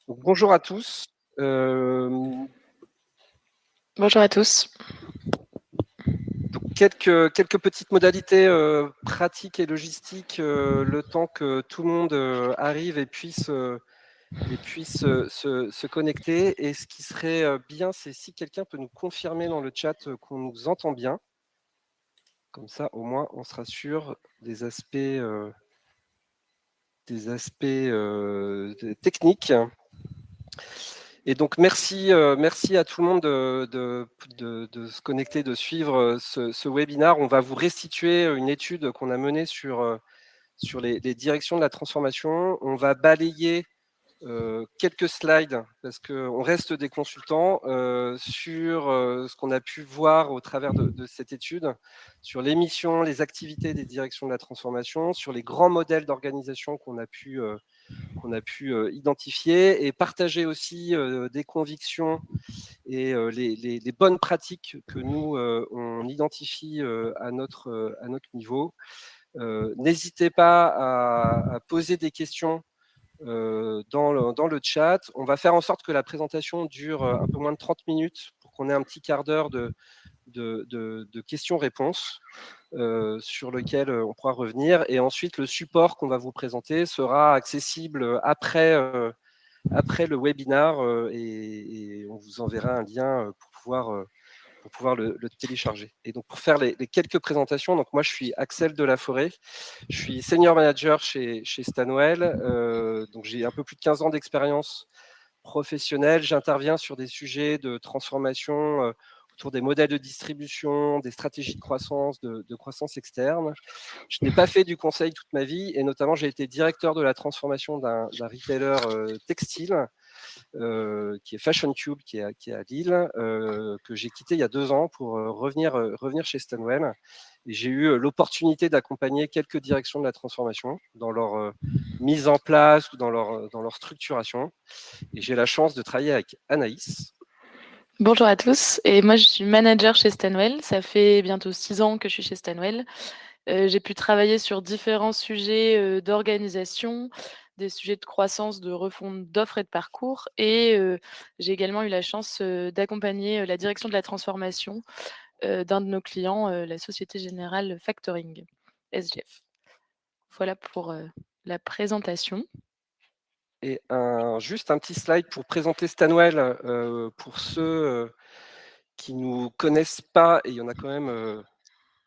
Donc, bonjour à tous. Bonjour à tous. Donc quelques petites modalités pratiques et logistiques, le temps que tout le monde arrive et puisse se connecter. Et ce qui serait bien, c'est si quelqu'un peut nous confirmer dans le chat qu'on nous entend bien. Comme ça, au moins, on sera sûr des aspects techniques. Et donc, merci à tout le monde de se connecter, de suivre ce webinaire. On va vous restituer une étude qu'on a menée sur les directions de la transformation. On va balayer quelques slides, parce qu'on reste des consultants, sur ce qu'on a pu voir au travers de cette étude, sur les missions, les activités des directions de la transformation, sur les grands modèles d'organisation qu'on a pu identifier, et partager aussi des convictions et les bonnes pratiques que nous, on identifie à notre niveau. N'hésitez pas à poser des questions dans le chat. On va faire en sorte que la présentation dure un peu moins de 30 minutes pour qu'on ait un petit quart d'heure de questions-réponses sur lequel on pourra revenir. Et ensuite, le support qu'on va vous présenter sera accessible après le webinaire, et on vous enverra un lien pour pouvoir le télécharger. Et donc, pour faire les quelques présentations, donc moi, je suis Axel Delaforêt, je suis senior manager chez Stanwell, donc j'ai un peu plus de 15 ans d'expérience professionnelle. J'interviens sur des sujets de transformation autour des modèles de distribution, des stratégies de croissance, de croissance externe. Je n'ai pas fait du conseil toute ma vie, et notamment j'ai été directeur de la transformation d'un retailer textile qui est Fashion Cube, qui est à Lille, que j'ai quitté il y a 2 ans pour revenir chez Stanwell. Et j'ai eu l'opportunité d'accompagner quelques directions de la transformation dans leur mise en place ou dans leur structuration. Et j'ai la chance de travailler avec Anaïs. Bonjour à tous. Et moi, je suis manager chez Stanwell. Ça fait bientôt 6 ans que je suis chez Stanwell. J'ai pu travailler sur différents sujets d'organisation, des sujets de croissance, de refonte d'offres et de parcours. Et j'ai également eu la chance d'accompagner la direction de la transformation d'un de nos clients, la Société Générale Factoring, SGF. Voilà pour la présentation. Et juste un petit slide pour présenter Stanwell pour ceux qui ne nous connaissent pas, et il y en a quand même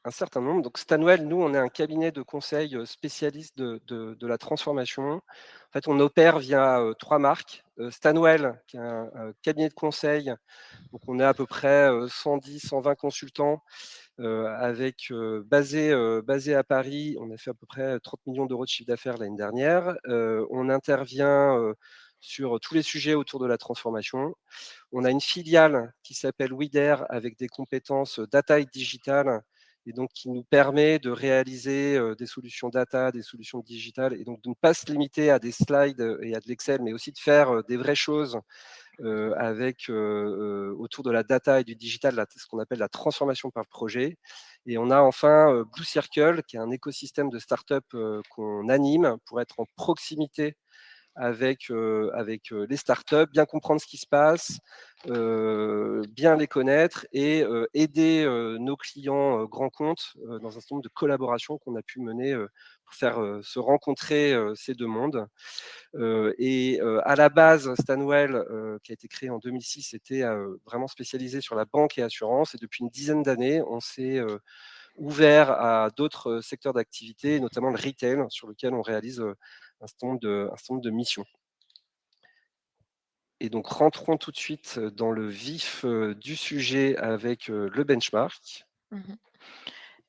un certain nombre. Donc Stanwell, nous, on est un cabinet de conseil spécialiste de la transformation. En fait, on opère via 3 marques. Stanwell, qui est un cabinet de conseil, donc on est à peu près 110-120 consultants, basé à Paris. On a fait à peu près 30 millions d'euros de chiffre d'affaires l'année dernière. On intervient sur tous les sujets autour de la transformation. On a une filiale qui s'appelle Wider, avec des compétences data et digital, et donc qui nous permet de réaliser des solutions data, des solutions digitales, et donc de ne pas se limiter à des slides et à de l'Excel, mais aussi de faire des vraies choses autour de la data et du digital, ce qu'on appelle la transformation par projet. Et on a enfin Blue Circle, qui est un écosystème de start-up qu'on anime pour être en proximité avec les startups, bien comprendre ce qui se passe, bien les connaître, et aider nos clients grands comptes dans un certain nombre de collaborations qu'on a pu mener pour faire se rencontrer ces deux mondes. Et à la base, Stanwell, qui a été créé en 2006, était vraiment spécialisé sur la banque et assurance. Et depuis une dizaine d'années, on s'est ouvert à d'autres secteurs d'activité, notamment le retail, sur lequel on réalise un certain nombre de missions. Et donc, rentrons tout de suite dans le vif du sujet avec le benchmark.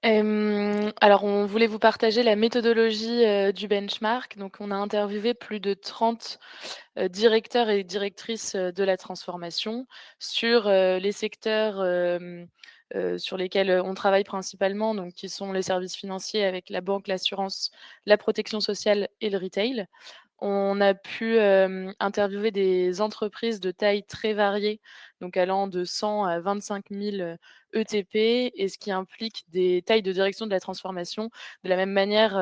Alors, on voulait vous partager la méthodologie du benchmark. Donc, on a interviewé plus de 30 directeurs et directrices de la transformation sur les secteurs sur lesquels on travaille principalement, donc qui sont les services financiers avec la banque, l'assurance, la protection sociale et le retail. On a pu, interviewer des entreprises de taille très variée, donc allant de 100 à 25 000 ETP, et ce qui implique des tailles de direction de la transformation de la même manière,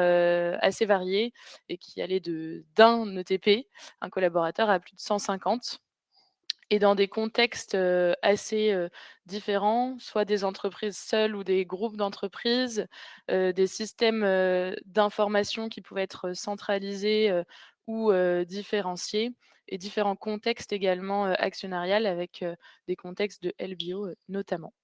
assez variées, et qui allaient d'un ETP, un collaborateur, à plus de 150. Et dans des contextes, assez, différents, soit des entreprises seules ou des groupes d'entreprises, des systèmes, d'information qui pouvaient être centralisés, ou différenciés, et différents contextes également, actionnarial, avec, des contextes de LBO, notamment.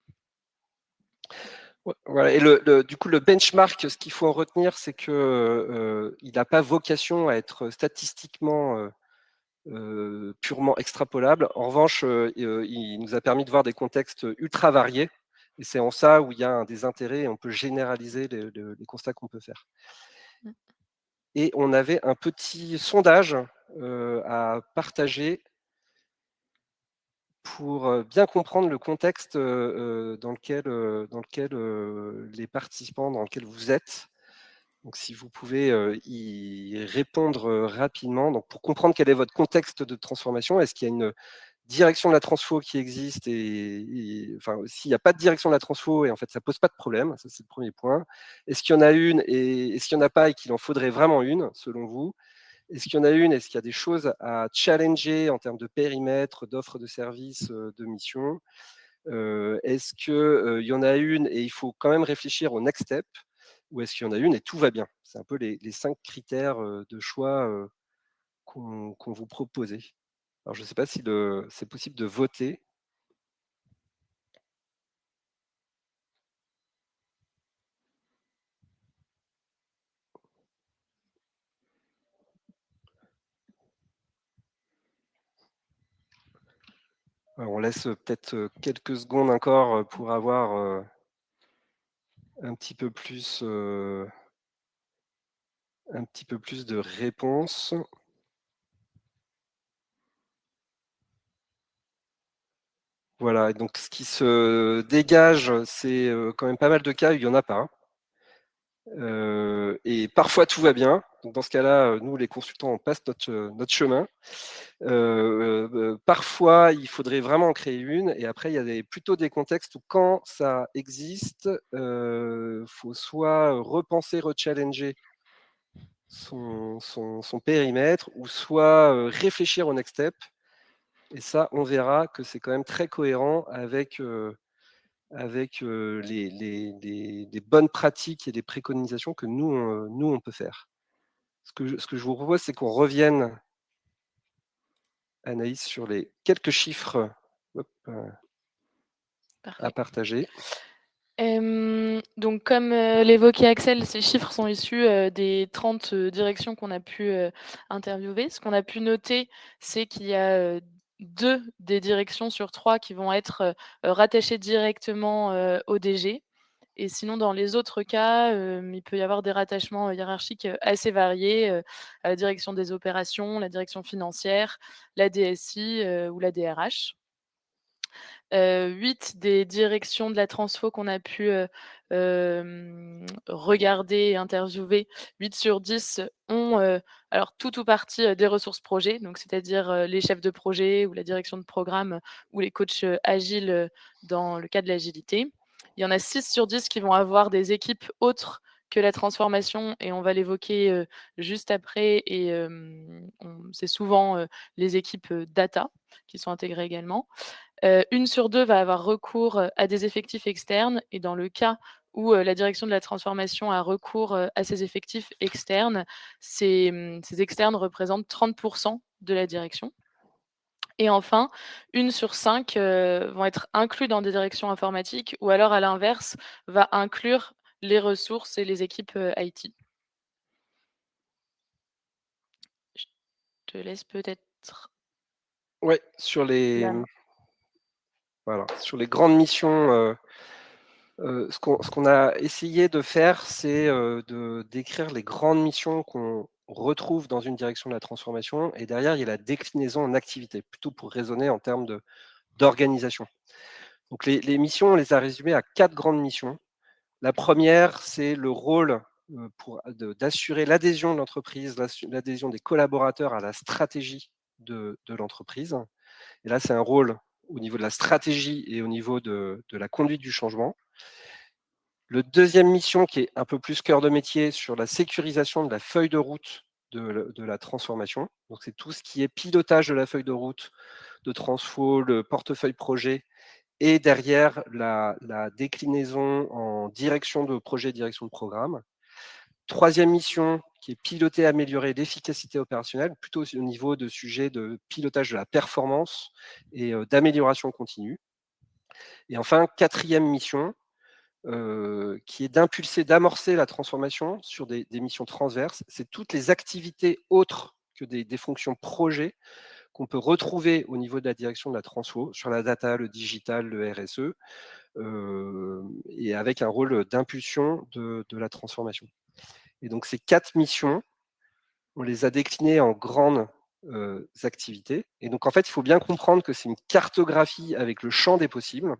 Ouais, voilà, et du coup, le benchmark, ce qu'il faut en retenir, c'est que, il n'a pas vocation à être statistiquement, purement extrapolable. En revanche, il nous a permis de voir des contextes ultra variés, et c'est en ça où il y a un des intérêts, et on peut généraliser les constats qu'on peut faire. Mmh. Et on avait un petit sondage à partager pour bien comprendre le contexte dans lequel les participants, dans lequel vous êtes. Donc, si vous pouvez y répondre rapidement, donc pour comprendre quel est votre contexte de transformation, est-ce qu'il y a une direction de la transfo qui existe, enfin, s'il n'y a pas de direction de la transfo, et en fait ça pose pas de problème, ça c'est le premier point. Est-ce qu'il y en a une, et est-ce qu'il n'y en a pas et qu'il en faudrait vraiment une, selon vous? Est-ce qu'il y en a une? Est-ce qu'il y a des choses à challenger en termes de périmètre, d'offres de services, de missions? Est-ce qu'il y en a une et il faut quand même réfléchir au next step? Ou est-ce qu'il y en a une et tout va bien? C'est un peu les 5 critères de choix qu'on vous proposait. Alors, je ne sais pas si c'est possible de voter. Alors, on laisse peut-être quelques secondes encore pour avoir un petit peu plus de réponses. Voilà, et donc ce qui se dégage, c'est quand même pas mal de cas où il n'y en a pas. Et parfois tout va bien. Donc dans ce cas-là, nous les consultants, on passe notre chemin. Parfois, il faudrait vraiment en créer une, et après il y a plutôt des contextes où quand ça existe, faut soit repenser, rechallenger son périmètre, ou soit réfléchir au next step. Et ça, on verra que c'est quand même très cohérent avec les bonnes pratiques et les préconisations que nous on peut faire. Ce que je vous propose, c'est qu'on revienne, Anaïs, sur les quelques chiffres hop, à Parfait. partager. Donc comme, l'évoquait Axel, ces chiffres sont issus, des 30 directions qu'on a pu, interviewer. Ce qu'on a pu noter, c'est qu'il y a, 2 des directions sur 3 qui vont être, rattachées directement, au DG, et sinon dans les autres cas, il peut y avoir des rattachements, hiérarchiques, assez variés, à la direction des opérations, la direction financière, la DSI, ou la DRH. 8 des directions de la transfo qu'on a pu, regarder et interviewer, 8 sur 10 ont, alors tout ou partie, des ressources projets, donc c'est-à-dire, les chefs de projet ou la direction de programme, ou les coachs, agiles, dans le cas de l'agilité. Il y en a 6 sur 10 qui vont avoir des équipes autres que la transformation, et on va l'évoquer, juste après, et c'est souvent, les équipes, data qui sont intégrées également. 1 sur 2 va avoir recours, à des effectifs externes, et dans le cas où, la direction de la transformation a recours, à ces effectifs externes, ces externes représentent 30 de la direction. Et enfin, 1 sur 5 vont être inclus dans des directions informatiques, ou alors à l'inverse, va inclure les ressources et les équipes, IT. Je te laisse peut-être Ouais, sur les, la main. voilà, sur les grandes missions, ce qu'on a essayé de faire, c'est de décrire les grandes missions qu'on retrouve dans une direction de la transformation, et derrière, il y a la déclinaison en activité, plutôt pour raisonner en termes d'organisation. Donc les missions, on les a résumées à 4 grandes missions. La première, c'est le rôle d'assurer l'adhésion de l'entreprise, l'adhésion des collaborateurs à la stratégie de l'entreprise. Et là, c'est un rôle au niveau de la stratégie et au niveau de la conduite du changement. Le deuxième mission, qui est un peu plus cœur de métier, sur la sécurisation de la feuille de route de la transformation. Donc, c'est tout ce qui est pilotage de la feuille de route de Transfo, le portefeuille projet, et derrière la déclinaison en direction de projet, direction de programme. Troisième mission, qui est piloter, améliorer l'efficacité opérationnelle, plutôt au niveau de sujets de pilotage de la performance et d'amélioration continue. Et enfin, quatrième mission, qui est d'impulser, d'amorcer la transformation sur des missions transverses. C'est toutes les activités autres que des fonctions projets qu'on peut retrouver au niveau de la direction de la transfo, sur la data, le digital, le RSE, et avec un rôle d'impulsion de la transformation. Et donc ces 4 missions, on les a déclinées en grandes activités. Et donc en fait, il faut bien comprendre que c'est une cartographie avec le champ des possibles,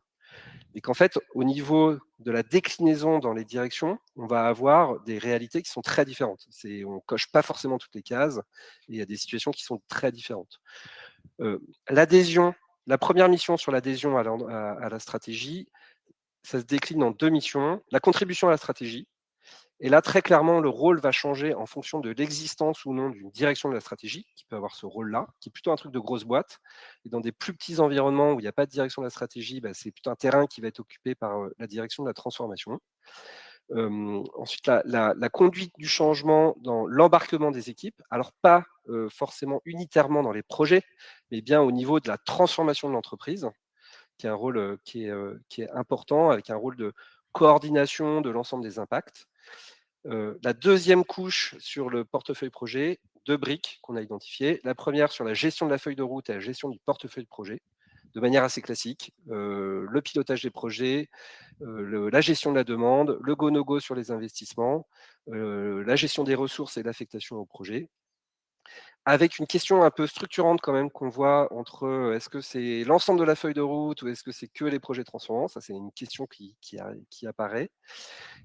et qu'en fait, au niveau de la déclinaison dans les directions, on va avoir des réalités qui sont très différentes. On ne coche pas forcément toutes les cases, et il y a des situations qui sont très différentes. L'adhésion, la première mission sur l'adhésion à la stratégie, ça se décline en 2 missions. La contribution à la stratégie, et là, très clairement, le rôle va changer en fonction de l'existence ou non d'une direction de la stratégie, qui peut avoir ce rôle-là, qui est plutôt un truc de grosse boîte. Et dans des plus petits environnements où il n'y a pas de direction de la stratégie, c'est plutôt un terrain qui va être occupé par la direction de la transformation. Ensuite, la conduite du changement dans l'embarquement des équipes, alors pas forcément unitairement dans les projets, mais bien au niveau de la transformation de l'entreprise, qui est un rôle qui est important, avec un rôle de coordination de l'ensemble des impacts. La deuxième couche sur le portefeuille projet, 2 briques qu'on a identifiées. La première sur la gestion de la feuille de route et la gestion du portefeuille projet, de manière assez classique. Le pilotage des projets, la gestion de la demande, le go-no-go sur les investissements, la gestion des ressources et l'affectation au projet. Avec une question un peu structurante quand même qu'on voit entre est-ce que c'est l'ensemble de la feuille de route ou est-ce que c'est que les projets transformants? Ça, c'est une question qui apparaît.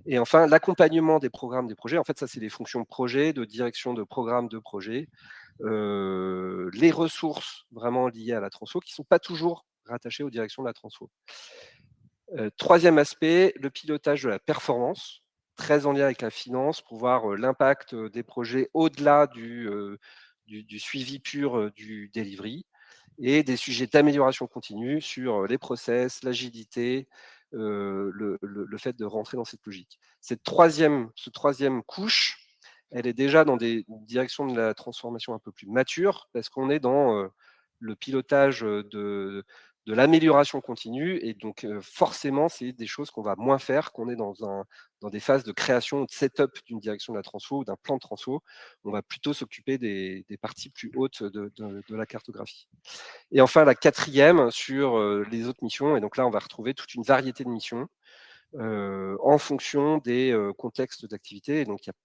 Et enfin, l'accompagnement des programmes, des projets. En fait, ça, c'est les fonctions projet, de direction de programme de projet. Les ressources vraiment liées à la transfo qui ne sont pas toujours rattachées aux directions de la transfo. Troisième aspect, le pilotage de la performance, très en lien avec la finance pour voir l'impact des projets au-delà du suivi pur du delivery, et des sujets d'amélioration continue sur les process, l'agilité, le fait de rentrer dans cette logique. Cette troisième couche, elle est déjà dans des directions de la transformation un peu plus matures, parce qu'on est dans le pilotage de l'amélioration continue, et donc forcément, c'est des choses qu'on va moins faire, qu'on est dans des phases de création, de setup d'une direction de la transfo ou d'un plan de transfo. On va plutôt s'occuper des parties plus hautes de la cartographie. Et enfin, la quatrième sur les autres missions, et donc là, on va retrouver toute une variété de missions en fonction des contextes d'activité. Et donc, il y a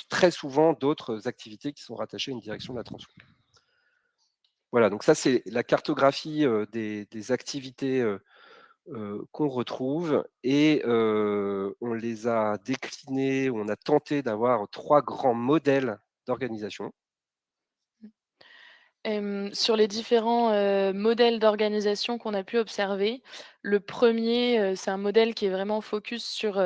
très souvent d'autres activités qui sont rattachées à une direction de la transfo. Voilà, donc ça, c'est la cartographie des activités qu'on retrouve, et on les a déclinées, on a tenté d'avoir 3 grands modèles d'organisation. Sur les différents, modèles d'organisation qu'on a pu observer, le premier, c'est un modèle qui est vraiment focus sur,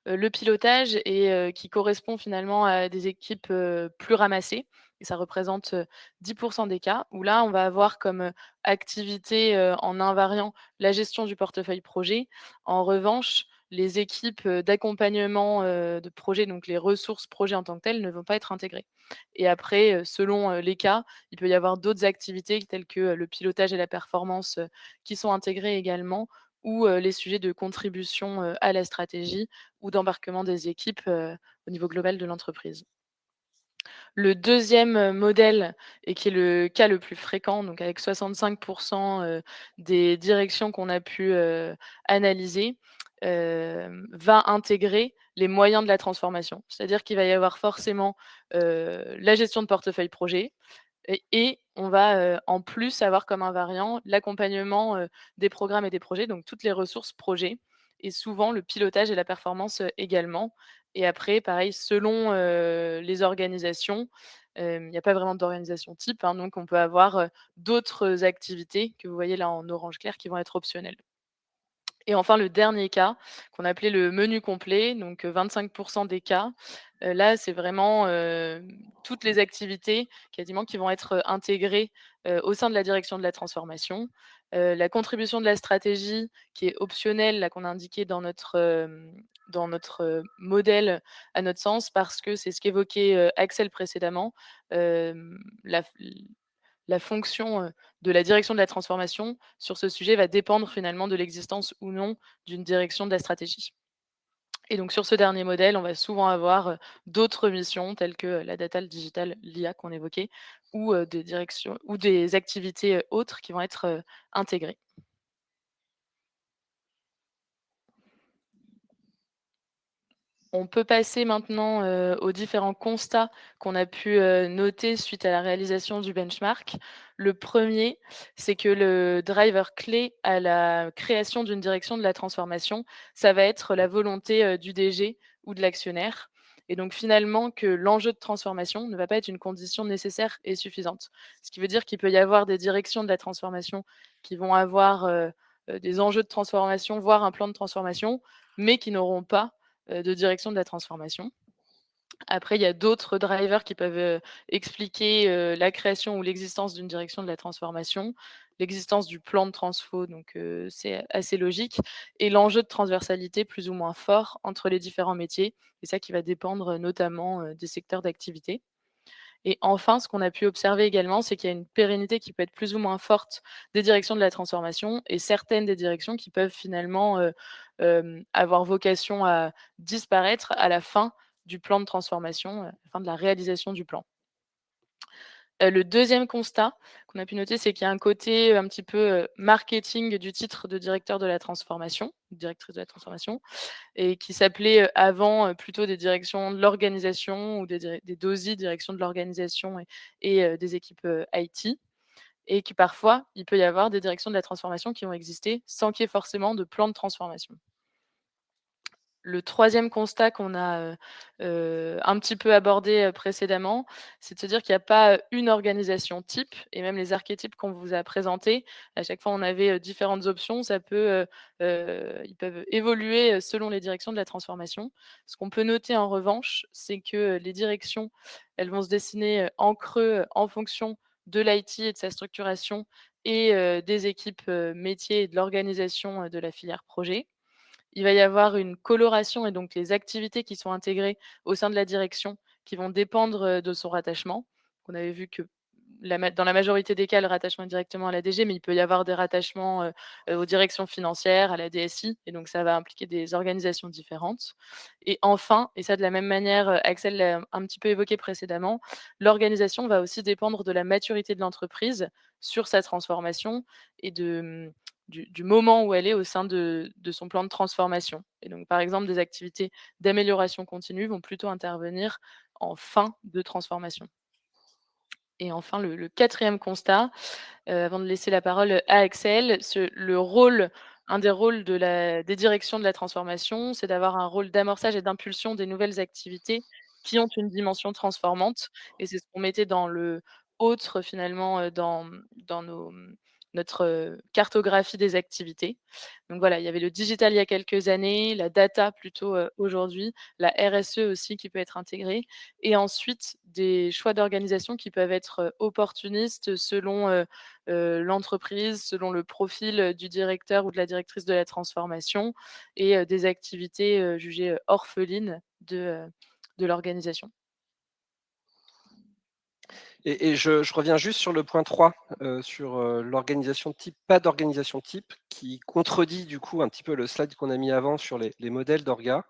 le pilotage et qui correspond finalement à des équipes, plus ramassées, et ça représente, 10 des cas, où là, on va avoir comme, activité, en invariant la gestion du portefeuille projet. En revanche, les équipes, d'accompagnement, de projet, donc les ressources projets en tant que telles, ne vont pas être intégrées. Et après, selon, les cas, il peut y avoir d'autres activités telles que, le pilotage et la performance, qui sont intégrées également, ou, les sujets de contribution, à la stratégie ou d'embarquement des équipes, au niveau global de l'entreprise. Le deuxième modèle, et qui est le cas le plus fréquent, donc avec 65 des directions qu'on a pu, analyser, va intégrer les moyens de la transformation. C'est-à-dire qu'il va y avoir forcément, la gestion de portefeuille projet, et on va, en plus avoir comme invariant l'accompagnement, des programmes et des projets, donc toutes les ressources projets, et souvent le pilotage et la performance, également. Et après, pareil, selon, les organisations, il n'y a pas vraiment d'organisation type, hein, donc on peut avoir, d'autres activités que vous voyez là en orange clair qui vont être optionnelles. Et enfin, le dernier cas, qu'on appelait le menu complet, donc 25 des cas, là, c'est vraiment, toutes les activités quasiment qui vont être, intégrées, au sein de la direction de la transformation. La contribution de la stratégie qui est optionnelle, là, qu'on a indiqué dans notre, modèle, à notre sens, parce que c'est ce qu'évoquait, Axel précédemment. La la fonction, de la direction de la transformation sur ce sujet va dépendre finalement de l'existence ou non d'une direction de la stratégie. Et donc sur ce dernier modèle, on va souvent avoir, d'autres missions telles que, la data, le digital, l'IA qu'on évoquait ou, des directions ou des activités, autres qui vont être, intégrées. On peut passer maintenant, aux différents constats qu'on a pu, noter suite à la réalisation du benchmark. Le premier, c'est que le driver clé à la création d'une direction de la transformation, ça va être la volonté, du DG ou de l'actionnaire, et donc finalement que l'enjeu de transformation ne va pas être une condition nécessaire et suffisante. Ce qui veut dire qu'il peut y avoir des directions de la transformation qui vont avoir, des enjeux de transformation, voire un plan de transformation, mais qui n'auront pas de direction de la transformation. Après, il y a d'autres drivers qui peuvent, expliquer, la création ou l'existence d'une direction de la transformation, l'existence du plan de transfo, donc c'est assez logique, et l'enjeu de transversalité plus ou moins fort entre les différents métiers. C'est ça qui va dépendre, notamment, des secteurs d'activité. Et enfin, ce qu'on a pu observer également, c'est qu'il y a une pérennité qui peut être plus ou moins forte des directions de la transformation, et certaines des directions qui peuvent finalement, avoir vocation à disparaître à la fin du plan de transformation, à la fin de la réalisation du plan. Le deuxième constat qu'on a pu noter, c'est qu'il y a un côté, un petit peu, marketing du titre de directeur de la transformation, directrice de la transformation, et qui s'appelait, avant, plutôt des directions de l'organisation ou des DOSI, direction de l'organisation, et des équipes, IT, et que parfois, il peut y avoir des directions de la transformation qui vont exister sans qu'il y ait forcément de plan de transformation. Le troisième constat qu'on a, un petit peu abordé, précédemment, c'est de se dire qu'il y a pas, une organisation type, et même les archétypes qu'on vous a présentés, à chaque fois on avait, différentes options. Ça peut, ils peuvent évoluer, selon les directions de la transformation. Ce qu'on peut noter en revanche, c'est que, les directions, elles vont se dessiner, en creux, en fonction de l'IT et de sa structuration, et des équipes, métiers et de l'organisation, de la filière projet. Il va y avoir une coloration, et donc les activités qui sont intégrées au sein de la direction qui vont dépendre, de son rattachement. On avait vu que dans la majorité des cas, le rattachement est directement à la DG, mais il peut y avoir des rattachements, aux directions financières, à la DSI, et donc ça va impliquer des organisations différentes. Et enfin, et ça de la même manière, Axel l'a un petit peu évoqué précédemment, l'organisation va aussi dépendre de la maturité de l'entreprise sur sa transformation, et du moment où elle est au sein de son plan de transformation. Et donc, par exemple, des activités d'amélioration continue vont plutôt intervenir en fin de transformation. Et enfin, le 4e constat, avant de laisser la parole à Axel, un des rôles des directions de la transformation, c'est d'avoir un rôle d'amorçage et d'impulsion des nouvelles activités qui ont une dimension transformante, et c'est ce qu'on mettait dans le autre finalement, dans notre, cartographie des activités. Donc voilà, il y avait le digital il y a quelques années, la data plutôt, aujourd'hui, la RSE aussi qui peut être intégrée, et ensuite des choix d'organisation qui peuvent être, opportunistes selon, l'entreprise, selon le profil, du directeur ou de la directrice de la transformation, et des activités, jugées, orphelines de l'organisation. Et je reviens juste sur le point 3, sur, l'organisation type, pas d'organisation type, qui contredit du coup un petit peu le slide qu'on a mis avant sur les modèles d'orga.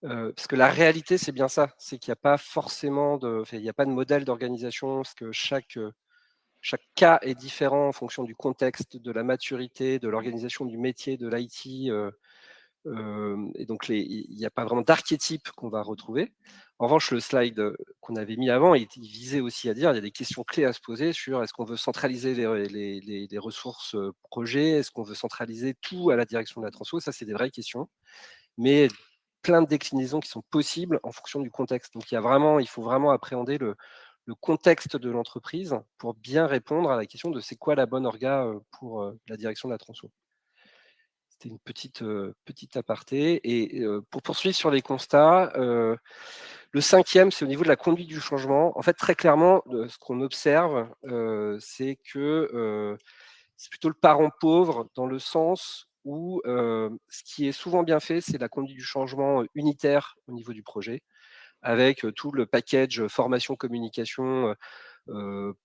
Parce que la réalité, c'est bien ça, c'est qu'il y a pas forcément il y a pas de modèle d'organisation, parce que chaque cas est différent en fonction du contexte, de la maturité, de l'organisation du métier, de l'IT, Et donc il n'y a pas vraiment d'archétype qu'on va retrouver. En revanche, le slide qu'on avait mis avant, il visait aussi à dire il y a des questions clés à se poser sur est-ce qu'on veut centraliser les ressources projets, est-ce qu'on veut centraliser tout à la direction de la transfo. Ça, c'est des vraies questions, mais plein de déclinaisons qui sont possibles en fonction du contexte. Donc il faut vraiment appréhender le contexte de l'entreprise pour bien répondre à la question de c'est quoi la bonne orga pour la direction de la transfo. C'était une petite aparté. Et pour poursuivre sur les constats, le 5e, c'est au niveau de la conduite du changement. En fait, très clairement, ce qu'on observe, c'est que c'est plutôt le parent pauvre dans le sens où ce qui est souvent bien fait, c'est la conduite du changement unitaire au niveau du projet, avec tout le package formation, communication,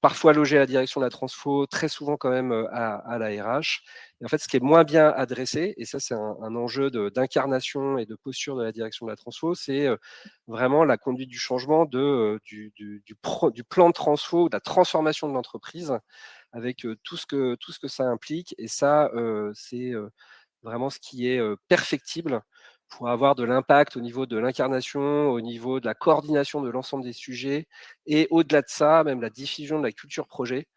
parfois logé à la direction de la transfo, très souvent quand même à la RH. Et en fait, ce qui est moins bien adressé, et ça c'est un enjeu d'incarnation et de posture de la direction de la transfo, c'est vraiment la conduite du changement du plan de transfo, de la transformation de l'entreprise, avec tout ce que ça implique. Et ça, c'est vraiment ce qui est perfectible pour avoir de l'impact au niveau de l'incarnation, au niveau de la coordination de l'ensemble des sujets, et au-delà de ça, même la diffusion de la culture projet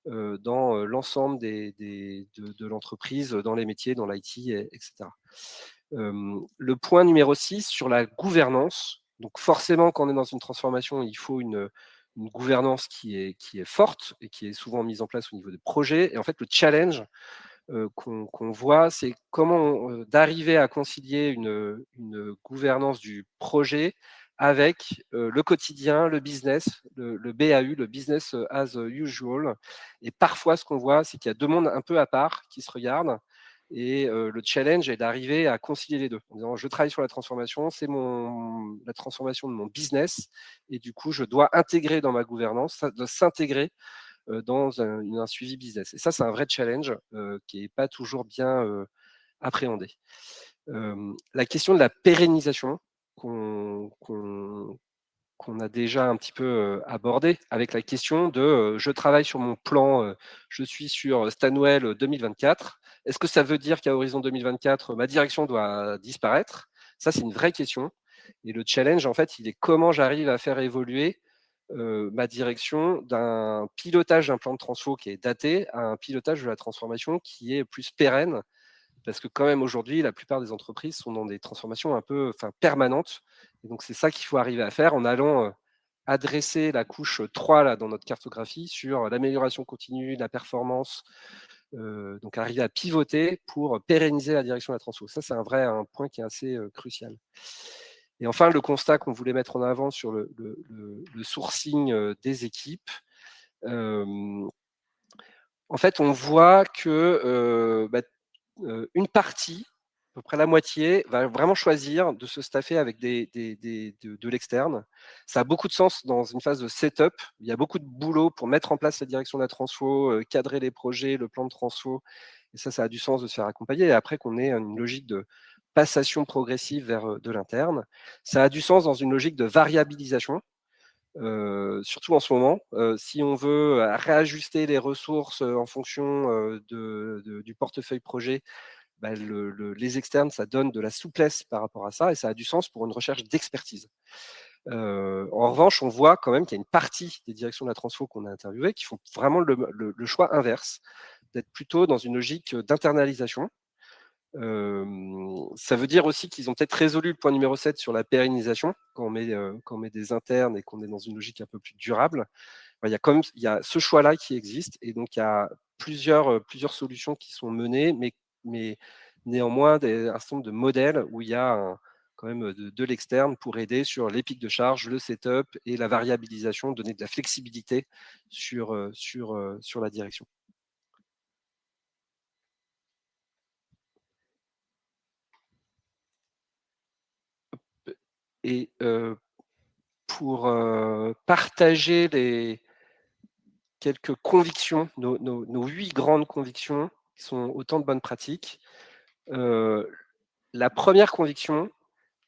dans l'ensemble de l'entreprise, dans les métiers, dans l'IT, etc. Le point numéro 6 sur la gouvernance. Donc forcément, quand on est dans une transformation, il faut une gouvernance qui est forte et qui est souvent mise en place au niveau des projets. Et en fait, le challenge qu'on voit, c'est comment d'arriver à concilier une gouvernance du projet avec le quotidien, le business, le BAU, le business as usual. Et parfois, ce qu'on voit, c'est qu'il y a deux mondes un peu à part qui se regardent. Et le challenge est d'arriver à concilier les deux. En disant, je travaille sur la transformation, c'est la transformation de mon business. Et du coup, je dois intégrer dans ma gouvernance, ça doit s'intégrer dans un suivi business. Et ça, c'est un vrai challenge qui n'est pas toujours bien appréhendé. La question de la pérennisation qu'on a déjà un petit peu abordé avec la question de je travaille sur mon plan, je suis sur Stanwell 2024. Est-ce que ça veut dire qu'à horizon 2024, ma direction doit disparaître? Ça, c'est une vraie question. Et le challenge, en fait, il est comment j'arrive à faire évoluer ma direction d'un pilotage d'un plan de transfo qui est daté à un pilotage de la transformation qui est plus pérenne. Parce que quand même aujourd'hui, la plupart des entreprises sont dans des transformations un peu permanentes. Et donc c'est ça qu'il faut arriver à faire en allant adresser la couche 3 là, dans notre cartographie sur l'amélioration continue, la performance, donc arriver à pivoter pour pérenniser la direction de la transfo. Ça, c'est un point qui est assez crucial. Et enfin, le constat qu'on voulait mettre en avant sur le sourcing des équipes, en fait, on voit que une partie, à peu près la moitié, va vraiment choisir de se staffer avec de l'externe. Ça a beaucoup de sens dans une phase de setup. Il y a beaucoup de boulot pour mettre en place la direction de la transfo, cadrer les projets, le plan de transfo. Et ça a du sens de se faire accompagner. Et après qu'on ait une logique de passation progressive vers de l'interne. Ça a du sens dans une logique de variabilisation. Surtout en ce moment, si on veut réajuster les ressources en fonction du portefeuille projet, bah, les externes, ça donne de la souplesse par rapport à ça et ça a du sens pour une recherche d'expertise. En revanche, on voit quand même qu'il y a une partie des directions de la transfo qu'on a interviewées qui font vraiment le choix inverse, d'être plutôt dans une logique d'internalisation. Ça veut dire aussi qu'ils ont peut-être résolu le point numéro 7 sur la pérennisation, quand on met des internes et qu'on est dans une logique un peu plus durable. Bah, il y a ce choix-là qui existe et donc il y a plusieurs solutions qui sont menées, mais néanmoins un certain nombre de modèles où il y a quand même de l'externe pour aider sur les pics de charge, le setup et la variabilisation, donner de la flexibilité sur la direction. Et pour partager les quelques convictions, nos 8 grandes convictions, qui sont autant de bonnes pratiques. La première conviction,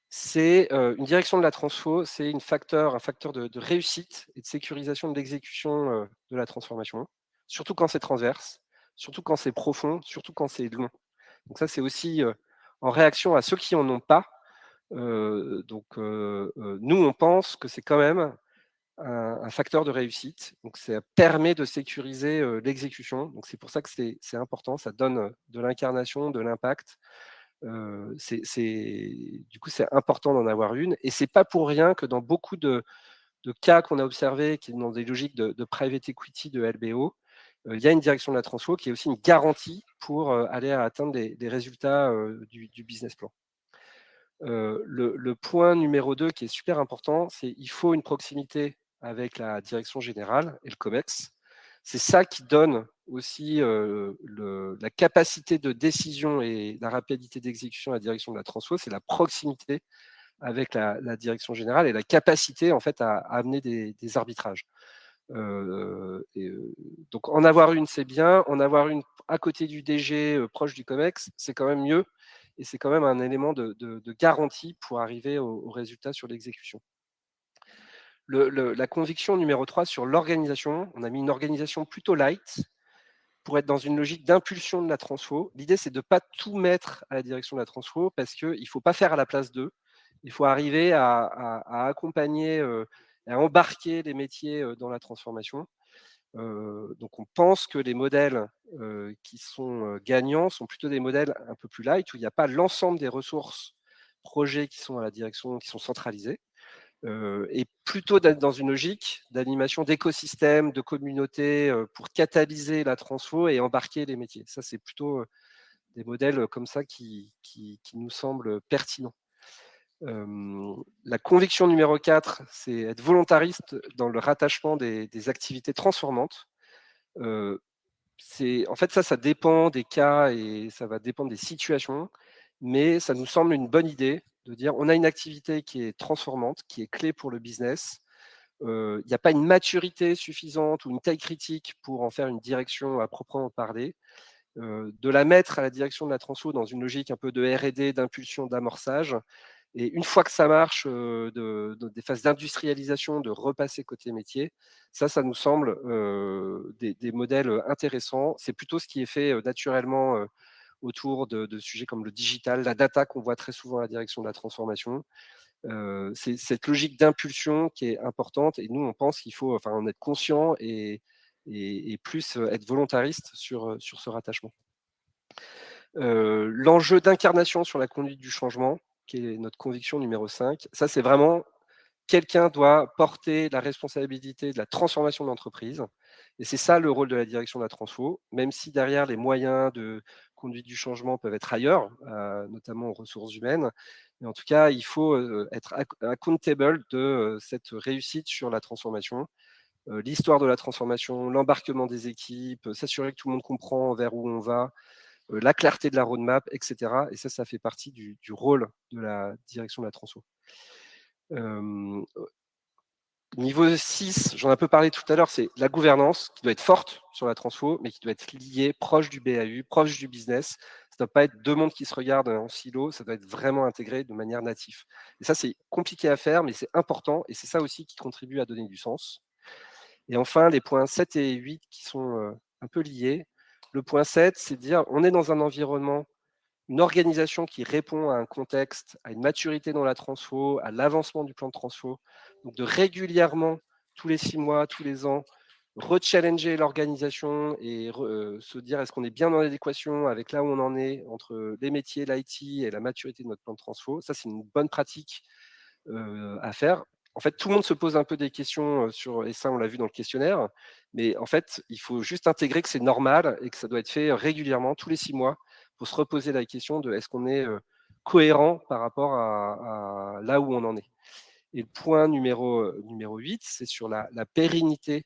c'est une direction de la transfo, c'est un facteur de réussite et de sécurisation de l'exécution de la transformation, surtout quand c'est transverse, surtout quand c'est profond, surtout quand c'est long. Donc ça, c'est aussi en réaction à ceux qui en ont pas. Nous, on pense que c'est quand même un facteur de réussite. Donc, ça permet de sécuriser l'exécution. Donc, c'est pour ça que c'est important. Ça donne de l'incarnation, de l'impact. Du coup, c'est important d'en avoir une. Et c'est pas pour rien que dans beaucoup de cas qu'on a observés, qui sont dans des logiques de private equity, de LBO, il y a une direction de la transfo qui est aussi une garantie pour aller à atteindre des résultats du business plan. Le point numéro 2 qui est super important, c'est qu'il faut une proximité avec la direction générale et le COMEX. C'est ça qui donne aussi la capacité de décision et la rapidité d'exécution à la direction de la transfo, c'est la proximité avec la direction générale et la capacité en fait à amener des arbitrages. Donc en avoir une, c'est bien. En avoir une à côté du DG, proche du COMEX, c'est quand même mieux. Et c'est quand même un élément de garantie pour arriver au résultat sur l'exécution. La conviction numéro 3 sur l'organisation, on a mis une organisation plutôt light pour être dans une logique d'impulsion de la transfo. L'idée, c'est de ne pas tout mettre à la direction de la transfo parce qu'il ne faut pas faire à la place d'eux. Il faut arriver à accompagner, à embarquer les métiers dans la transformation. Donc on pense que les modèles qui sont gagnants sont plutôt des modèles un peu plus light, où il n'y a pas l'ensemble des ressources projets qui sont à la direction, qui sont centralisées, et plutôt d'être dans une logique d'animation d'écosystème, de communauté, pour catalyser la transfo et embarquer les métiers. Ça, c'est plutôt des modèles comme ça qui nous semblent pertinents. La conviction numéro 4, c'est être volontariste dans le rattachement des activités transformantes. En fait, ça dépend des cas et ça va dépendre des situations, mais ça nous semble une bonne idée de dire on a une activité qui est transformante, qui est clé pour le business. Il n'y a pas une maturité suffisante ou une taille critique pour en faire une direction à proprement parler. De la mettre à la direction de la transfo dans une logique un peu de R&D, d'impulsion, d'amorçage. Et une fois que ça marche, des phases d'industrialisation, de repasser côté métier, ça nous semble des modèles intéressants. C'est plutôt ce qui est fait naturellement autour de sujets comme le digital, la data qu'on voit très souvent à la direction de la transformation. C'est cette logique d'impulsion qui est importante. Et nous, on pense qu'il faut en être conscient et plus être volontariste sur ce rattachement. L'enjeu d'incarnation sur la conduite du changement, qui est notre conviction numéro 5, ça c'est vraiment quelqu'un doit porter la responsabilité de la transformation de l'entreprise. Et c'est ça le rôle de la direction de la transfo, même si derrière les moyens de conduite du changement peuvent être ailleurs, notamment aux ressources humaines. Mais en tout cas, il faut être accountable de cette réussite sur la transformation. L'histoire de la transformation, l'embarquement des équipes, s'assurer que tout le monde comprend vers où on va, la clarté de la roadmap, etc. Et ça fait partie du rôle de la direction de la transfo. Niveau 6, j'en ai un peu parlé tout à l'heure, c'est la gouvernance qui doit être forte sur la transfo, mais qui doit être liée, proche du BAU, proche du business. Ça ne doit pas être deux mondes qui se regardent en silo, ça doit être vraiment intégré de manière native. Et ça, c'est compliqué à faire, mais c'est important, et c'est ça aussi qui contribue à donner du sens. Et enfin, les points 7 et 8 qui sont un peu liés. Le point 7, c'est de dire, on est dans un environnement, une organisation qui répond à un contexte, à une maturité dans la transfo, à l'avancement du plan de transfo. Donc de régulièrement, tous les 6 mois, tous les ans, rechallenger l'organisation et se dire est-ce qu'on est bien en adéquation avec là où on en est entre les métiers, l'IT et la maturité de notre plan de transfo. Ça, c'est une bonne pratique à faire. En fait, tout le monde se pose un peu des questions sur, et ça, on l'a vu dans le questionnaire, mais en fait, il faut juste intégrer que c'est normal et que ça doit être fait régulièrement, tous les 6 mois, pour se reposer la question de est-ce qu'on est cohérent par rapport à là où on en est. Et le point numéro 8, c'est sur la pérennité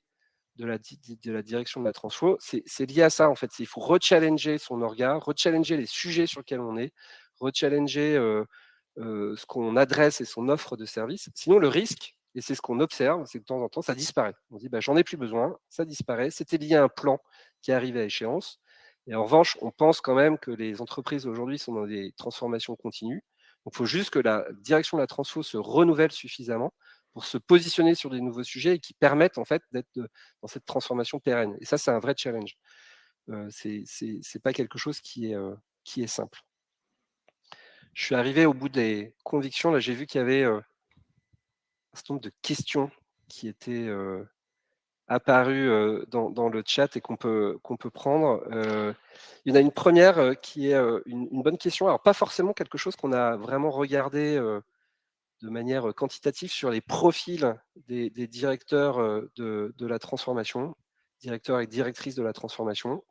de la direction de la transfo. C'est lié à ça, en fait. Il faut rechallenger son orga, rechallenger les sujets sur lesquels on est, rechallenger ce qu'on adresse et son offre de service. Sinon, le risque, et c'est ce qu'on observe, c'est que de temps en temps, ça disparaît. On dit, bah, j'en ai plus besoin, ça disparaît. C'était lié à un plan qui arrive à échéance. Et en revanche, on pense quand même que les entreprises aujourd'hui sont dans des transformations continues. Donc, il faut juste que la direction de la transfo se renouvelle suffisamment pour se positionner sur des nouveaux sujets et qui permettent en fait d'être dans cette transformation pérenne. Et ça, c'est un vrai challenge. C'est pas quelque chose qui est simple. je suis arrivé au bout des convictions. Là, j'ai vu qu'il y avait un certain nombre de questions qui étaient apparues dans le chat et qu'on peut prendre. Il y en a une première qui est une bonne question. Alors, pas forcément quelque chose qu'on a vraiment regardé de manière quantitative sur les profils des directeurs de la transformation, directeurs et directrices de la transformation.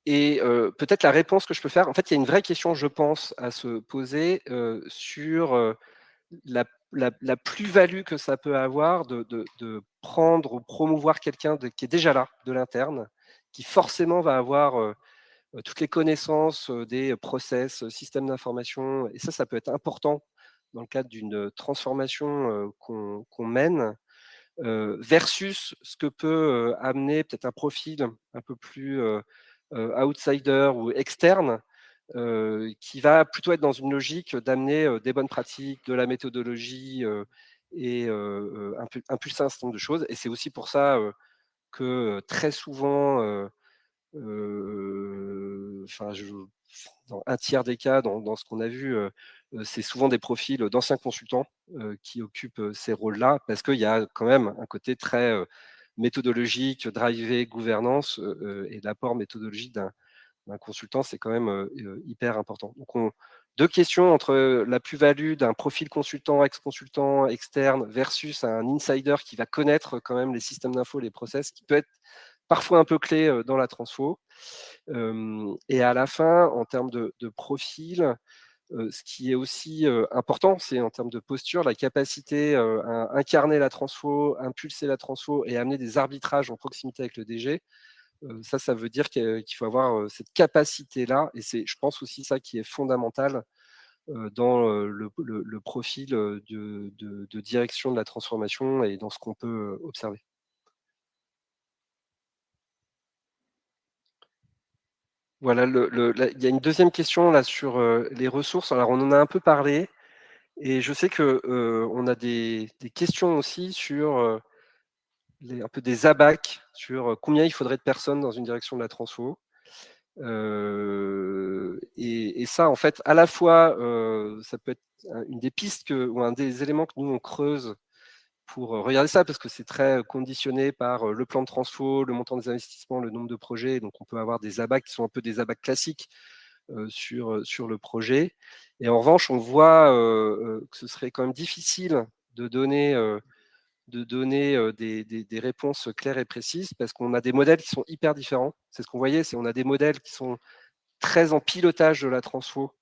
Et peut-être la réponse que je peux faire, en fait, il y a une vraie question, je pense, à se poser sur la plus-value que ça peut avoir de prendre ou promouvoir quelqu'un qui est déjà là, de l'interne, qui forcément va avoir toutes les connaissances des process, systèmes d'information. Et ça peut être important dans le cadre d'une transformation qu'on mène, versus ce que peut amener peut-être un profil un peu plus outsider ou externe, qui va plutôt être dans une logique d'amener des bonnes pratiques, de la méthodologie et impulser un certain nombre de choses. Et c'est aussi pour ça que très souvent, enfin, dans un tiers des cas, dans ce qu'on a vu, c'est souvent des profils d'anciens consultants qui occupent ces rôles-là, parce qu'il y a quand même un côté très méthodologique, drivé, gouvernance, et l'apport méthodologique d'un consultant, c'est quand même hyper important. Donc, deux questions entre la plus-value d'un profil consultant, ex-consultant, externe, versus un insider qui va connaître quand même les systèmes d'info, les process, qui peut être parfois un peu clé dans la transfo. Et à la fin, en termes de profil, ce qui est aussi important, c'est en termes de posture, la capacité à incarner la transfo, impulser la transfo et amener des arbitrages en proximité avec le DG. Ça veut dire qu'il faut avoir cette capacité-là, et c'est, je pense, aussi ça qui est fondamental dans le profil de direction de la transformation et dans ce qu'on peut observer. Voilà, il y a une deuxième question là sur les ressources. Alors, on en a un peu parlé, et je sais qu'on a des questions aussi sur un peu des abacs, sur combien il faudrait de personnes dans une direction de la transfo. Et ça, en fait, à la fois, ça peut être une des pistes ou un des éléments que nous, on creuse pour regarder ça, parce que c'est très conditionné par le plan de transfo, le montant des investissements, le nombre de projets. Donc, on peut avoir des abacs qui sont un peu des abacs classiques sur le projet. Et en revanche, on voit que ce serait quand même difficile de donner des réponses claires et précises, parce qu'on a des modèles qui sont hyper différents. C'est ce qu'on voyait, on a des modèles qui sont très en pilotage de la transfo,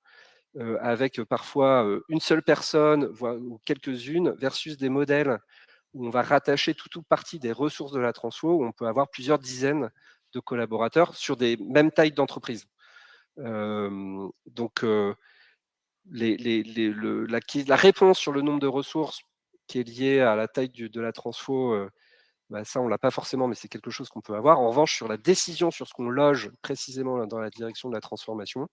avec parfois une seule personne, voire, ou quelques-unes, versus des modèles où on va rattacher tout ou partie des ressources de la transfo, où on peut avoir plusieurs dizaines de collaborateurs sur des mêmes tailles d'entreprise. Donc, la réponse sur le nombre de ressources qui est liée à la taille de la transfo, ça, on ne l'a pas forcément, mais c'est quelque chose qu'on peut avoir. En revanche, sur la décision sur ce qu'on loge précisément dans la direction de la transformation,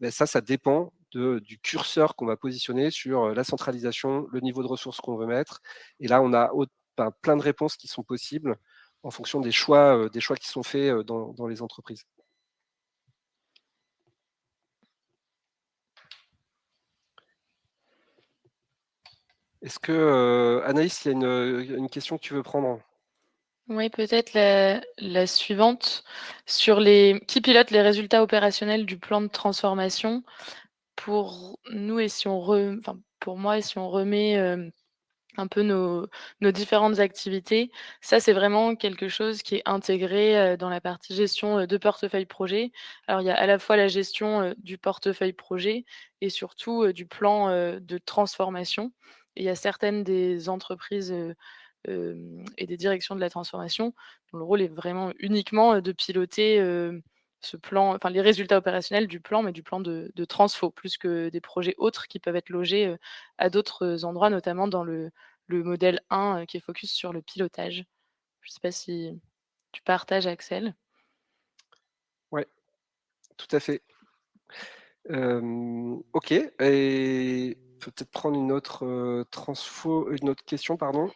ça dépend du curseur qu'on va positionner sur la centralisation, le niveau de ressources qu'on veut mettre. Et là, on a plein de réponses qui sont possibles en fonction des choix qui sont faits dans les entreprises. Est-ce que, Anaïs, il y a une question que tu veux prendre? Oui, peut-être la suivante sur qui pilote les résultats opérationnels du plan de transformation? Pour nous, et si on pour moi, et si on remet, un peu nos différentes activités, ça, c'est vraiment quelque chose qui est intégré, dans la partie gestion, de portefeuille projet. Alors, il y a à la fois la gestion, du portefeuille projet et surtout, du plan, de transformation. Et il y a certaines des entreprises, et des directions de la transformation dont le rôle est vraiment uniquement, de piloter, ce plan, enfin les résultats opérationnels du plan, mais du plan de transfo, plus que des projets autres qui peuvent être logés, à d'autres endroits, notamment dans le modèle 1, qui est focus sur le pilotage. Je ne sais pas si tu partages, Axel? Ouais, tout à fait. OK, et peut-être prendre une autre une autre question, pardon.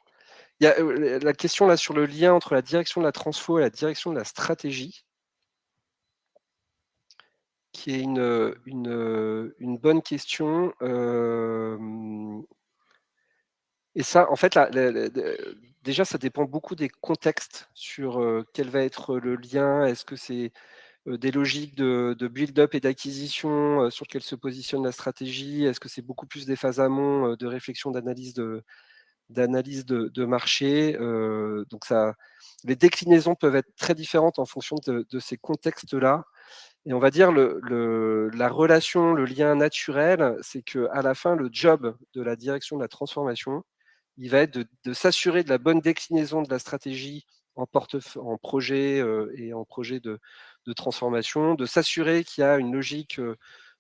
Il y a la question là sur le lien entre la direction de la transfo et la direction de la stratégie. qui est une bonne question. Et ça, en fait, déjà, ça dépend beaucoup des contextes sur quel va être le lien. Est-ce que c'est des logiques de build-up et d'acquisition sur lesquelles se positionne la stratégie? Est-ce que c'est beaucoup plus des phases amont de réflexion, d'analyse de marché? Donc les déclinaisons peuvent être très différentes en fonction de ces contextes-là. Et on va dire la relation, le lien naturel, c'est qu'à la fin, le job de la direction de la transformation, il va être de s'assurer de la bonne déclinaison de la stratégie en projet et en projet de transformation, de s'assurer qu'il y a une logique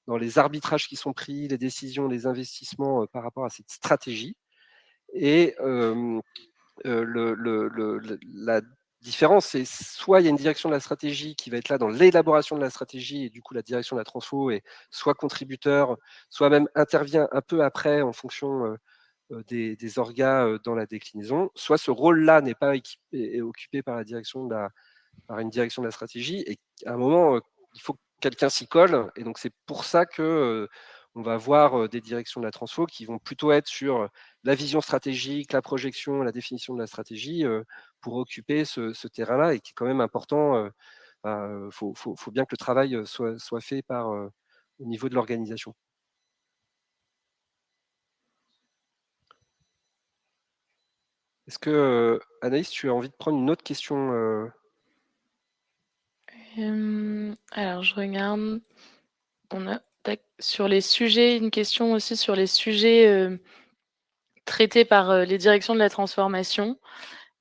dans les arbitrages qui sont pris, les décisions, les investissements par rapport à cette stratégie. Et la différence, c'est soit il y a une direction de la stratégie qui va être là dans l'élaboration de la stratégie, et du coup la direction de la transfo est soit contributeur, soit même intervient un peu après en fonction des orgas dans la déclinaison, soit ce rôle-là n'est pas est occupé par par une direction de la stratégie, et à un moment, il faut que quelqu'un s'y colle, et donc c'est pour ça que on va voir des directions de la transfo qui vont plutôt être sur la vision stratégique, la projection, la définition de la stratégie pour occuper ce terrain-là, et qui est quand même important. Faut bien que le travail soit fait au niveau de l'organisation. Est-ce que, Anaïs, tu as envie de prendre une autre question Alors je regarde. On a sur les sujets, une question aussi sur les sujets traités par les directions de la transformation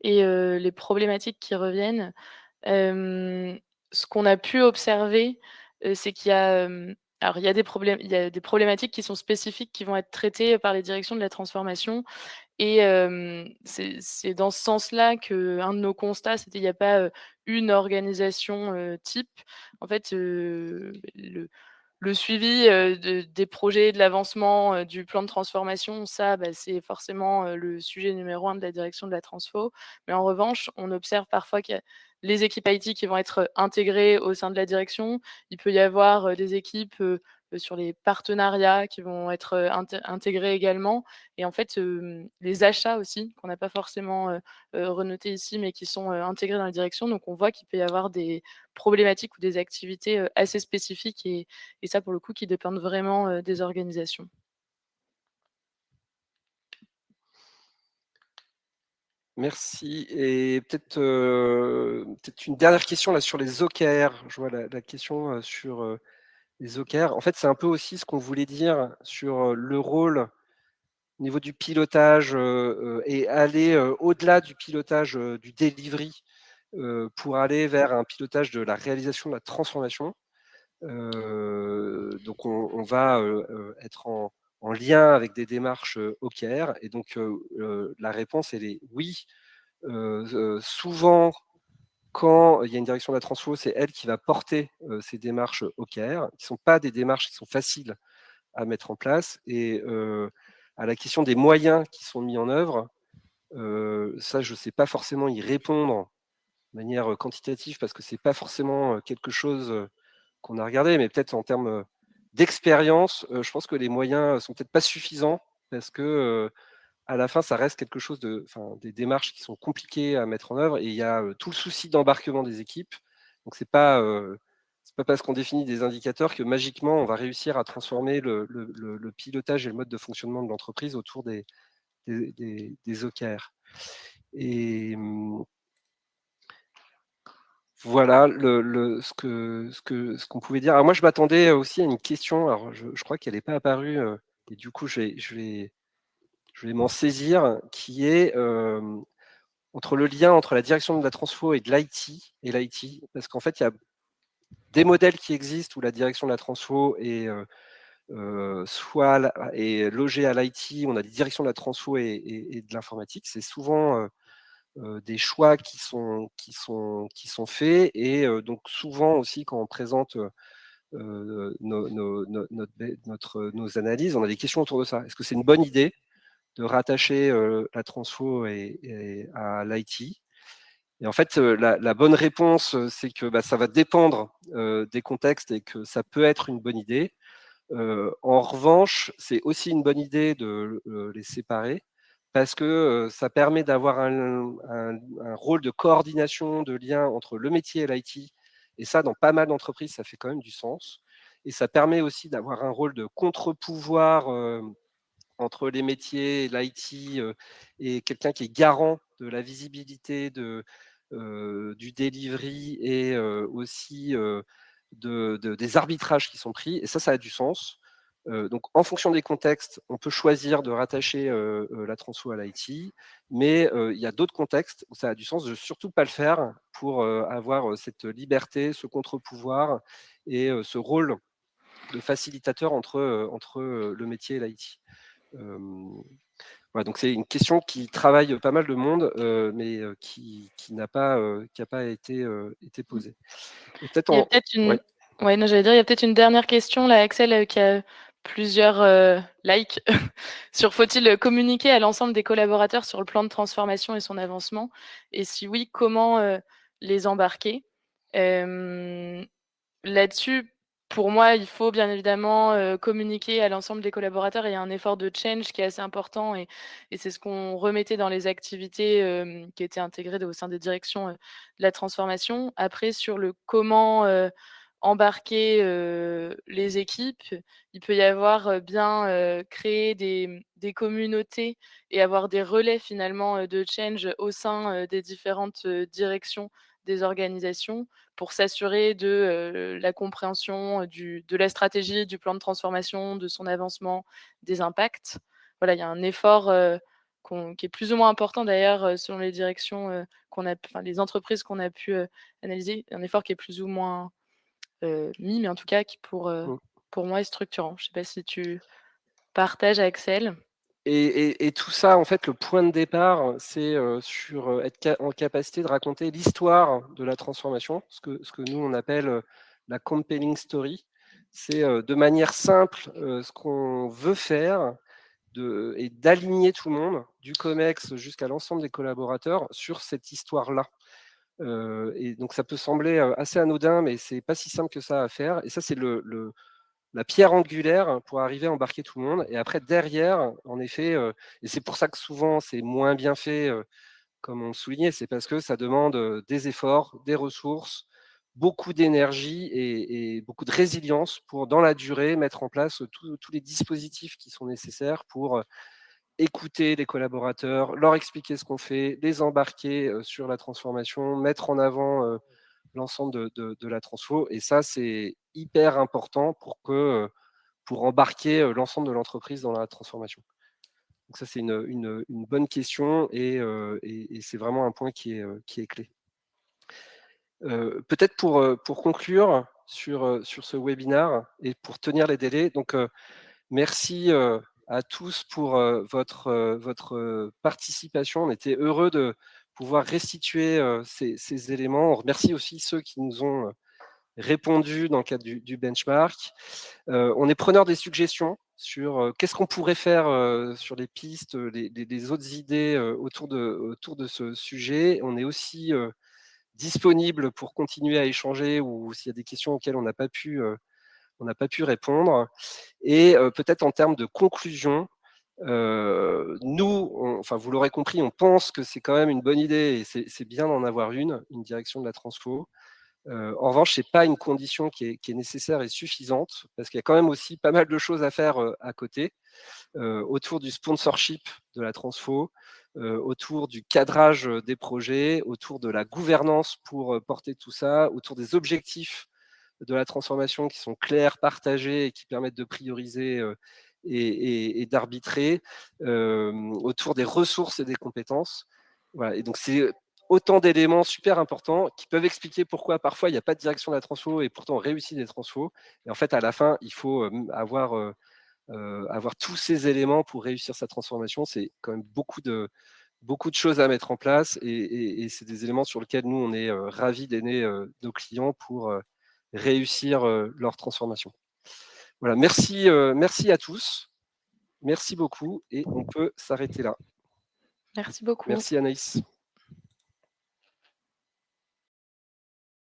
et les problématiques qui reviennent. Ce qu'on a pu observer, c'est qu'il y a, alors il y a des problématiques qui sont spécifiques, qui vont être traitées par les directions de la transformation et c'est dans ce sens-là qu'un de nos constats, c'était il y a pas une organisation type. En fait, le suivi, des projets, de l'avancement, du plan de transformation, ça, bah, c'est forcément, le sujet numéro un de la direction de la transfo. Mais en revanche, on observe parfois qu'il y a les équipes IT qui vont être, intégrées au sein de la direction. Il peut y avoir, des équipes, sur les partenariats qui vont être, intégrées également et en fait, les achats aussi, qu'on n'a pas forcément, renotés ici, mais qui sont, intégrés dans la direction. Donc on voit qu'il peut y avoir des problématiques ou des activités, assez spécifiques et ça, pour le coup, qui dépendent vraiment, des organisations. Merci. Et peut-être une dernière question là sur les OKR. Je vois la question sur les OKR. En fait, c'est un peu aussi ce qu'on voulait dire sur le rôle au niveau du pilotage et aller au-delà du pilotage du delivery pour aller vers un pilotage de la réalisation de la transformation. Donc on va être en lien avec des démarches OKR, et donc la réponse elle est oui. Souvent, quand il y a une direction de la transfo, c'est elle qui va porter ces démarches OKR, qui ne sont pas des démarches qui sont faciles à mettre en place. Et à la question des moyens qui sont mis en œuvre, ça, je ne sais pas forcément y répondre de manière quantitative, parce que ce n'est pas forcément quelque chose qu'on a regardé, mais peut-être en termes d'expérience, je pense que les moyens sont peut-être pas suffisants, parce que à la fin, ça reste quelque chose des démarches qui sont compliquées à mettre en œuvre, et il y a tout le souci d'embarquement des équipes. Donc c'est pas parce qu'on définit des indicateurs que magiquement on va réussir à transformer le pilotage et le mode de fonctionnement de l'entreprise autour des OKR. Et voilà ce qu'on pouvait dire. Alors moi, je m'attendais aussi à une question. Alors je crois qu'elle n'est pas apparue, et du coup, je vais m'en saisir, qui est entre le lien entre la direction de la transfo et de l'IT, parce qu'en fait, il y a des modèles qui existent où la direction de la transfo est logée à l'IT, on a des directions de la transfo et de l'informatique. C'est souvent des choix qui sont faits, et donc souvent aussi quand on présente nos analyses, on a des questions autour de ça. Est-ce que c'est une bonne idée de rattacher la transfo à l'IT? Et en fait, la bonne réponse, c'est que ça va dépendre des contextes et que ça peut être une bonne idée. En revanche, c'est aussi une bonne idée de les séparer parce que ça permet d'avoir un rôle de coordination, de lien entre le métier et l'IT. Et ça, dans pas mal d'entreprises, ça fait quand même du sens. Et ça permet aussi d'avoir un rôle de contre-pouvoir entre les métiers, l'IT et quelqu'un qui est garant de la visibilité du delivery et aussi des arbitrages qui sont pris. Et ça a du sens. Donc, en fonction des contextes, on peut choisir de rattacher la transfo à l'IT, mais il y a d'autres contextes où ça a du sens de surtout pas le faire pour avoir cette liberté, ce contre-pouvoir et ce rôle de facilitateur entre le métier et l'IT. Voilà, donc c'est une question qui travaille pas mal de monde, mais qui n'a pas été posée. Et peut-être Il y a peut-être une ouais, non, j'allais dire, il y a peut-être une dernière question là, Axel, qui a plusieurs, likes sur: «Faut-il communiquer à l'ensemble des collaborateurs sur le plan de transformation et son avancement? Et si oui, comment, les embarquer?» hem Là-dessus, pour moi, il faut bien évidemment, communiquer à l'ensemble des collaborateurs. Il y a un effort de change qui est assez important et c'est ce qu'on remettait dans les activités, qui étaient intégrées au sein des directions, de la transformation. Après sur le comment, embarquer, les équipes, il peut y avoir, bien, créer des communautés et avoir des relais finalement, de change au sein, des différentes, directions des organisations pour s'assurer de, la compréhension, de la stratégie, du plan de transformation, de son avancement, des impacts. Voilà, il y a un effort, qui est plus ou moins important d'ailleurs, selon les directions, les entreprises qu'on a pu, analyser. Un effort qui est plus ou moins, mis, mais en tout cas qui mmh. pour moi est structurant. Je ne sais pas si tu partages, Axel? Et tout ça, en fait, le point de départ, c'est sur être en capacité de raconter l'histoire de la transformation, ce que nous, on appelle la compelling story. C'est de manière simple ce qu'on veut faire et d'aligner tout le monde, du COMEX jusqu'à l'ensemble des collaborateurs, sur cette histoire-là. Et donc, ça peut sembler assez anodin, mais c'est pas si simple que ça à faire. Et ça, c'est la pierre angulaire pour arriver à embarquer tout le monde. Et après, derrière, en effet, et c'est pour ça que souvent c'est moins bien fait, comme on le soulignait, c'est parce que ça demande des efforts, des ressources, beaucoup d'énergie et beaucoup de résilience pour, dans la durée, mettre en place tous les dispositifs qui sont nécessaires pour écouter les collaborateurs, leur expliquer ce qu'on fait, les embarquer sur la transformation, mettre en avant l'ensemble de la transfo. Et ça, c'est hyper important pour embarquer l'ensemble de l'entreprise dans la transformation. Donc ça, c'est une bonne question et c'est vraiment un point qui est clé. Peut-être pour conclure sur ce webinaire et pour tenir les délais, donc merci à tous pour votre participation. On était heureux de pouvoir restituer ces éléments. On remercie aussi ceux qui nous ont répondu dans le cadre du benchmark. On est preneur des suggestions sur qu'est-ce qu'on pourrait faire sur les pistes, les autres idées autour de ce sujet. On est aussi disponible pour continuer à échanger ou s'il y a des questions auxquelles on n'a pas pu répondre. Et peut-être en termes de conclusion, nous, enfin vous l'aurez compris, on pense que c'est quand même une bonne idée et c'est bien d'en avoir une direction de la transfo. En revanche, c'est pas une condition qui est nécessaire et suffisante parce qu'il y a quand même aussi pas mal de choses à faire à côté, autour du sponsorship de la transfo, autour du cadrage des projets, autour de la gouvernance pour porter tout ça, autour des objectifs de la transformation qui sont clairs, partagés et qui permettent de prioriser et d'arbitrer, autour des ressources et des compétences. Voilà. Et donc, c'est autant d'éléments super importants qui peuvent expliquer pourquoi parfois il n'y a pas de direction de la transfo et pourtant on réussit des transfos. Et en fait, à la fin, il faut avoir tous ces éléments pour réussir sa transformation. C'est quand même beaucoup de choses à mettre en place et c'est des éléments sur lesquels nous, on est ravis d'aider nos clients pour réussir leur transformation. Voilà, merci à tous. Merci beaucoup et on peut s'arrêter là. Merci beaucoup. Merci Anaïs.